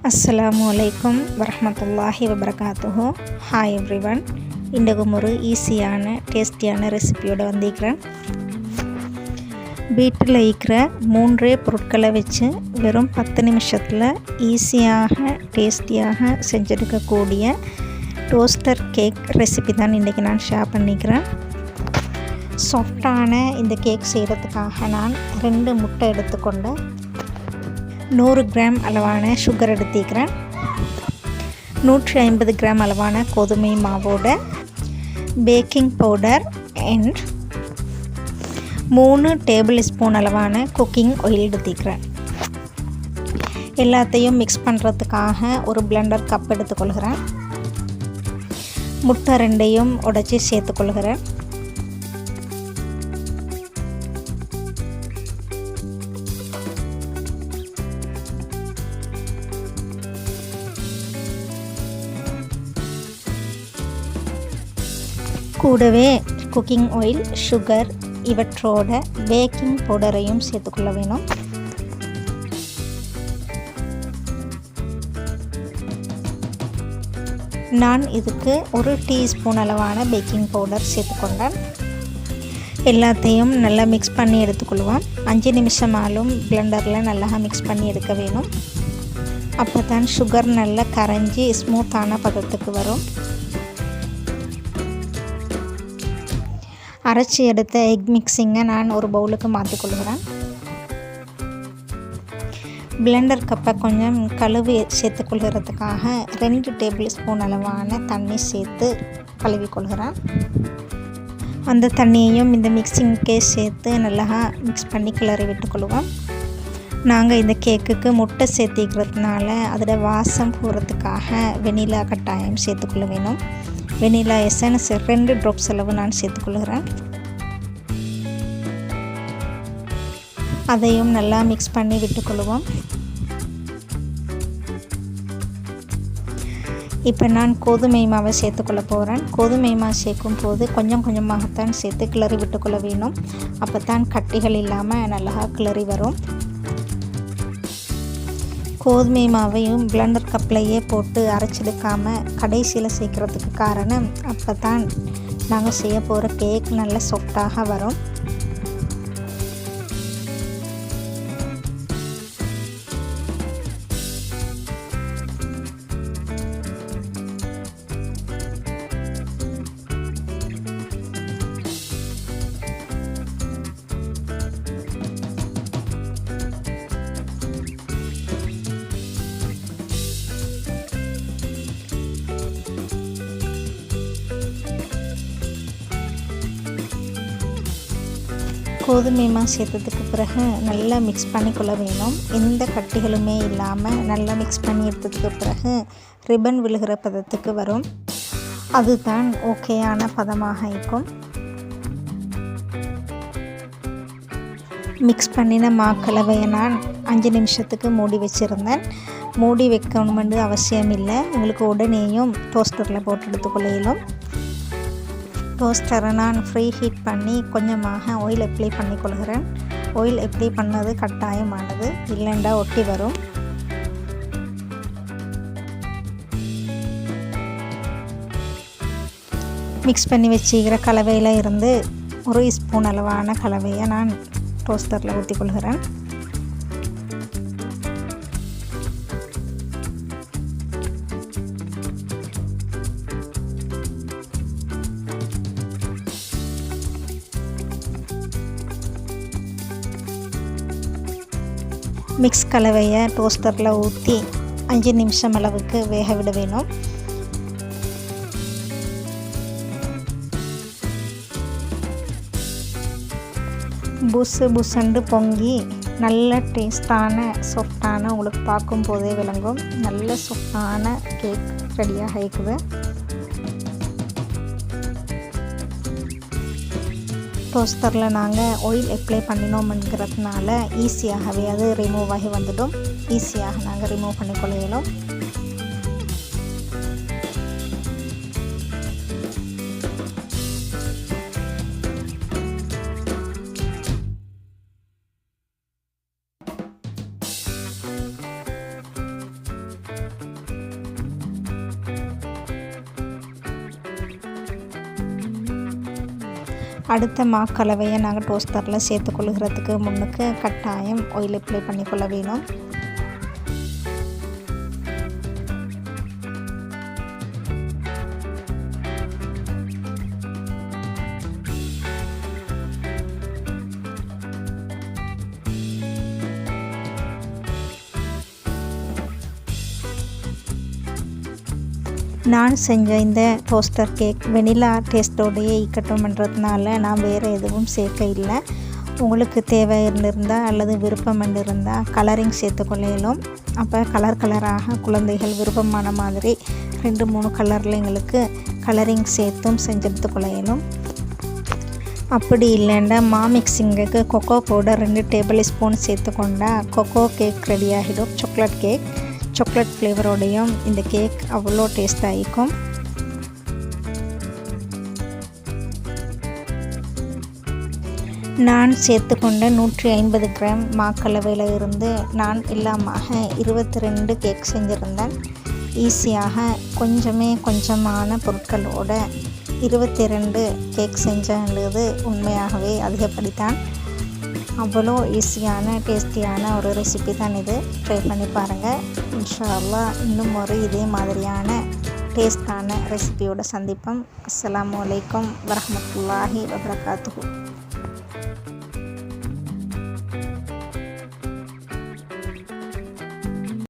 அஸ்ஸலாமுஅலைக்கும் வரஹ்மத்துல்லாஹி வபரகாத்துஹு. Hi everyone. இன்றைக்கும் ஒரு ஈஸியான டேஸ்டியான ரெசிபியோடு வந்திருக்கிறேன். வீட்டில் இருக்கிற 3 பொருட்களை வச்சு வெறும் 10 நிமிஷத்தில் ஈஸியாக டேஸ்டியாக செஞ்செடுக்கக்கூடிய டோஸ்டர் கேக் ரெசிபி தான் இன்றைக்கி நான் ஷேர் பண்ணிக்கிறேன். சாஃப்டான இந்த கேக் செய்கிறதுக்காக நான் 2 முட்டை எடுத்துக்கொண்டு 100 கிராம் அளவான சுகர் எடுத்துக்கிறேன். 150 கிராம் அளவான கோதுமை மாவோட baking powder and 3 table spoon அளவான குக்கிங் ஆயில் எடுத்துக்கிறேன். எல்லாத்தையும் மிக்ஸ் பண்ணுறதுக்காக ஒரு பிளெண்டர் கப் எடுத்துக்கொள்கிறேன். முட்டை 2ஐயும் உடைச்சி சேர்த்துக்கொள்கிறேன். கூடவே குக்கிங் ஆயில், சுகர் இவற்றோட பேக்கிங் பவுடரையும் சேர்த்துக்கொள்ள வேணும். நான் இதுக்கு 1 டீஸ்பூன் அளவான பேக்கிங் பவுடர் சேர்த்துக்கொண்டேன். எல்லாத்தையும் நல்லா மிக்ஸ் பண்ணி எடுத்துக்கொள்வோம். 5 நிமிஷமாலும் பிளெண்டரில் நல்லா மிக்ஸ் பண்ணி எடுக்க வேணும். அப்போ தான் சுகர் நல்லா கரைஞ்சி ஸ்மூத்தான பதத்துக்கு வரும். அரைச்சி எடுத்த எக் மிக்ஸிங்கை நான் ஒரு பவுலுக்கு மாற்றிக்கொள்கிறேன். பிளெண்டர் கப்பை கொஞ்சம் கழுவி சேர்த்துக்கொள்கிறதுக்காக 2 டேபிள் ஸ்பூன் அளவான தண்ணி சேர்த்து கழுவிக்கொள்கிறேன். அந்த தண்ணியையும் இந்த மிக்ஸிங்க்கே சேர்த்து நல்லா மிக்ஸ் பண்ணி கிளறி விட்டுக்கொள்வோம். நாங்கள் இந்த கேக்குக்கு முட்டை சேர்த்திக்கிறதுனால அதோட வாசம் போகிறதுக்காக வெனிலா கட்டாயம் சேர்த்துக்கொள்ள வேணும். வெனிலா எசன்ஸ் 2 ட்ராப்ஸ் அளவு நான் சேர்த்துக்கொள்கிறேன். அதையும் நல்லா மிக்ஸ் பண்ணி விட்டுக்கொள்வோம். இப்போ நான் கோதுமை மாவை சேர்த்துக்கொள்ள போகிறேன். கோதுமை மாவு சேர்க்கும் போது கொஞ்சம் கொஞ்சமாகத்தான் சேர்த்து கிளறி விட்டுக்கொள்ள வேணும். அப்போ தான் கட்டிகள் இல்லாமல் நல்லா கிளறி வரும். கோதுமை மாவையும் பிளெண்டர் கப்லையே போட்டு அரைச்செடுக்காமல் கடைசியில் சேர்க்குறதுக்கு காரணம் அப்போ தான் நாங்கள் செய்ய போகிற கேக் நல்ல சாஃப்டாக வரும். கோதுமை மாவு சேர்த்ததுக்கு பிறகு நல்லா மிக்ஸ் பண்ணிக்கொள்ள வேணும். எந்த கட்டிகளுமே இல்லாமல் நல்லா மிக்ஸ் பண்ணி எடுத்ததுக்கு பிறகு ரிப்பன் விழுகிற பதத்துக்கு வரும். அதுதான் ஓகேயான பதமாக இருக்கும். மிக்ஸ் பண்ணின மாக்கலவையை நான் 5 நிமிஷத்துக்கு மூடி வச்சுருந்தேன். மூடி வைக்கணுமென்று அவசியம் இல்லை. உங்களுக்கு உடனேயும் டோஸ்டரில் போட்டு எடுத்துக்கொள்ள இயலும். டோஸ்டரை நான் ஃப்ரீ ஹீட் பண்ணி கொஞ்சமாக ஆயில் அப்ளை பண்ணிக்கொள்கிறேன். ஆயில் அப்ளை பண்ணது கட்டாயமானது, இல்லைண்டா ஒட்டி வரும். மிக்ஸ் பண்ணி வச்சுக்கிற கலவையில் இருந்து 1 ஸ்பூன் அளவான கலவையை நான் டோஸ்டரில் ஊற்றிக்கொள்கிறேன். மிக்ஸ் கலவையை டோஸ்டரில் ஊற்றி 5 நிமிஷம் அளவுக்கு வேக விட வேணும். புசுண்டு பொங்கி நல்ல டேஸ்டான சாஃப்டான உங்களுக்கு பார்க்கும் போதே விளங்கும் நல்ல சாஃப்டான கேக் ரெடியாக இருக்குது. டோஸ்டரில் நாங்கள் ஆயில் அப்ளை பண்ணினோம்ங்கிறதுனால ஈஸியாகவே அது ரிமூவ் ஆகி வந்துடும். ஈஸியாக நாங்கள் ரிமூவ் பண்ணிக்கொள்ள இயலும். அடுத்த மாக்கலவையை நாங்கள் டோஸ்டரில் சேர்த்துக்கொள்கிறதுக்கு முன்னுக்கு கட்டாயம் ஆயில் அப்ளை பண்ணிக்கொள்ள வேணும். நான் செஞ்ச இந்த டோஸ்டர் கேக் வெனிலா டேஸ்ட்டோடையே இருக்கட்டும்ன்றதுனால நான் வேறு எதுவும் சேர்க்க இல்லை. உங்களுக்கு தேவை இருந்தால் அல்லது விருப்பம் இருந்தால் கலரிங் சேர்த்துக்கொள்ளையிலும். அப்போ கலராக குழந்தைகள் விருப்பமான மாதிரி 2-3 கலரில் எங்களுக்கு கலரிங் சேர்த்தும் செஞ்செடுத்து கொள்ளையிலும். அப்படி இல்லைன்னா மிக்சிங்குக்கு கொக்கோ பவுடர் 2 டேபிள் ஸ்பூன் சேர்த்துக்கொண்டா கொக்கோ கேக் ரெடி ஆகிடும். சாக்லேட் ஃப்ளேவரோடையும் இந்த கேக் அவ்வளோ டேஸ்ட்டாக இருக்கும். நான் சேர்த்துக்கொண்ட 150 கிராம் மாக்கலவையில் இருந்து நான் இல்லாமல் 22 கேக் செஞ்சுருந்தேன். ஈஸியாக கொஞ்சமான பொருட்களோட 22 கேக் செஞ்சது உண்மையாகவே அதிகப்படித்தான். அவ்வளோ ஈஸியான டேஸ்டியான ஒரு ரெசிபி தான் இது. ட்ரை பண்ணி பாருங்கள். இன்ஷா அல்லாஹ் இன்னும் ஒரு இதே மாதிரியான டேஸ்டான ரெசிபியோட சந்திப்போம். அஸ்ஸலாமு அலைக்கும் வரஹ்மத்துல்லாஹி வபரகாத்துஹு.